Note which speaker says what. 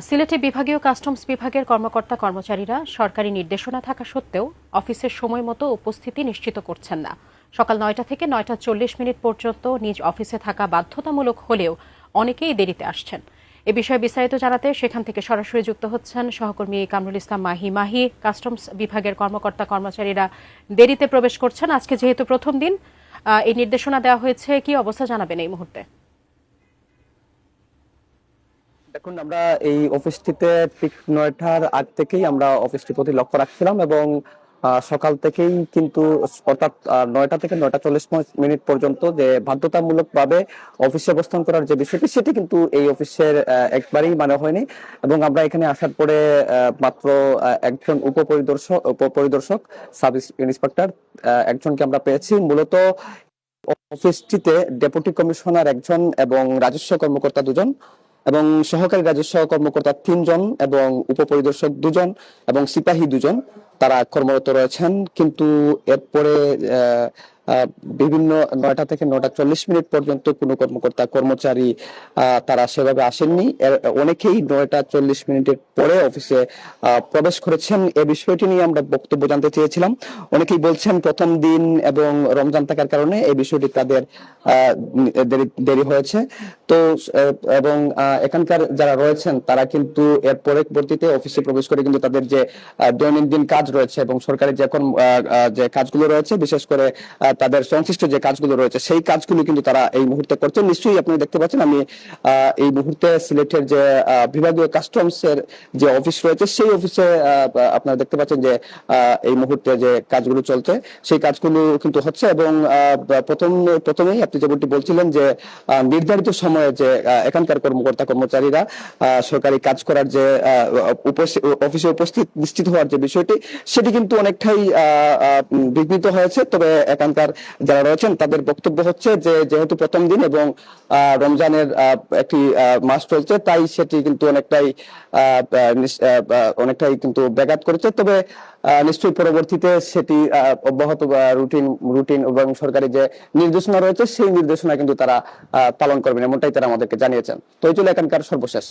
Speaker 1: সিলেটে বিভাগীয় কাস্টমস বিভাগের কর্মকর্তা কর্মচারীরা সরকারি নির্দেশনা থাকা সত্ত্বেও অফিসের সময় মতো উপস্থিতি নিশ্চিত করছেন না। সকাল ৯টা থেকে ৯টা ৪০ পর্যন্ত নিজ অফিসে থাকা বাধ্যতামূলক হলেও অনেকেই দেরিতে আসছেন। এ বিষয়ে বিস্তারিত জানাতে সেখান থেকে সরাসরি যুক্ত হচ্ছেন সহকর্মী কামরুল ইসলাম মাহি। কাস্টমস বিভাগের কর্মকর্তা কর্মচারীরা দেরিতে প্রবেশ করছেন। আজকে যেহেতু প্রথম দিন, এই নির্দেশনা দেওয়া হয়েছে, কি অবস্থা জানাবেন এই মুহূর্তে?
Speaker 2: দেখুন, আমরা এই অফিসটিতে ঠিক ৯টার আগ থেকেই আমরা অফিসটির প্রতি লক্ষ্য রাখছিলাম এবং সকাল থেকেই কিন্তু অর্থাৎ ৯টা থেকে ৯টা ৪০ পর্যন্ত যে বাধ্যতামূলক ভাবে অফিসে অবস্থান করার যে বিষয়টি, সেটি কিন্তু এই অফিসের একবারেই মানে হয়নি। এবং আমরা এখানে আসার পরে মাত্র একজন উপপরিদর্শক সাব ইন্সপেক্টর একজনকে আমরা পেয়েছি। মূলত অফিসটিতে ডেপুটি কমিশনার একজন এবং রাজস্ব কর্মকর্তা দুজন এবং সহকারী রাজস্ব কর্মকর্তা ৩ জন এবং উপপরিদর্শক ২ জন এবং সিপাহী ২ জন তারা কর্মরত রয়েছেন। কিন্তু এরপরে বিভিন্ন ৯টা থেকে ৯টা ৪০ পর্যন্ত কোনো কর্মকর্তা কর্মচারী তারা সেভাবে আসেননি। অনেকেই ৯টা ৪০ পরে অফিসে প্রবেশ করেছেন। এ বিষয়টি নিয়ে আমরা বক্তব্য জানতে চেয়েছিলাম। অনেকেই বলছেন প্রথম দিন এবং রমজান থাকার কারণে এই বিষয়টি তাদের দেরি হয়েছে। তো এবং এখানকার যারা রয়েছেন তারা কিন্তু এর পরবর্তীতে অফিসে প্রবেশ করে কিন্তু তাদের যে দৈনন্দিন কাজ রয়েছে এবং সরকারি যে কাজগুলো রয়েছে, বিশেষ করে তাদের সংশ্লিষ্ট যে কাজগুলো রয়েছে, সেই কাজগুলো কিন্তু তারা এই মুহূর্তে করছেন। নিশ্চয়ই আপনি দেখতে পাচ্ছেন, আমি এই মুহূর্তে সিলেটের যে বিভাগীয় কাস্টমস এর যে অফিস রয়েছে, সেই অফিসে আপনারা দেখতে পাচ্ছেন যে এই মুহূর্তে যে কাজগুলো চলছে, সেই কাজগুলো কিন্তু হচ্ছে। এবং প্রথমেই আপনি যেমনটি বলছিলেন যে নির্ধারিত সময়ে যে এখানকার কর্মকর্তা কর্মচারীরা সরকারি কাজ করার যে অফিসে উপস্থিত নিশ্চিত হওয়ার যে বিষয়টি, সেটি কিন্তু অনেকটাই বিঘ্নিত হয়েছে। তবে এখানকার যারা রয়েছেন তাদের বক্তব্য হচ্ছে যে যেহেতু প্রথম দিন এবং রমজানের একটি মাস চলছে, তাই সেটি কিন্তু অনেকটাই কিন্তু ব্যাঘাত করেছে। তবে নিশ্চয়ই পরবর্তীতে সেটি অব্যাহত রুটিন এবং সরকারি যে নির্দেশনা রয়েছে, সেই নির্দেশনা কিন্তু তারা পালন করবেন, এমনটাই তারা আমাদেরকে জানিয়েছেন। তো এই ছিল এখানকার সর্বশেষ।